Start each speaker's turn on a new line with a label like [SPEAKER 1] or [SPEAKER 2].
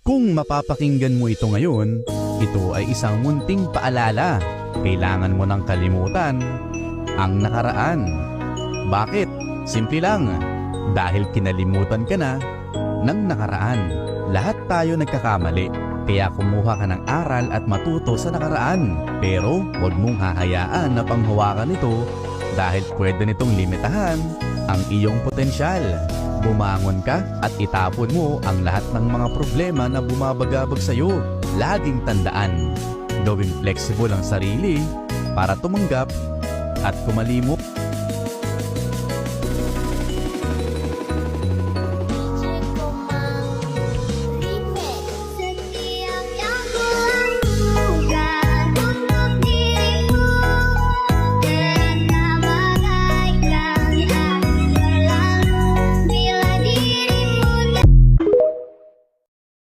[SPEAKER 1] Kung mapapakinggan mo ito ngayon, ito ay isang munting paalala. Kailangan mo nang kalimutan ang nakaraan. Bakit? Simple lang. Dahil kinalimutan ka na ng nakaraan. Lahat tayo nagkakamali. Kaya kumuha ka ng aral at matuto sa nakaraan. Pero huwag mong hahayaan na panghawakan ito dahil pwede nitong limitahan ang iyong potensyal. Bumangon ka at itapon mo ang lahat ng mga problema na bumabagabag sa iyo. Laging tandaan, gawing flexible ang sarili para tumanggap at kumalimot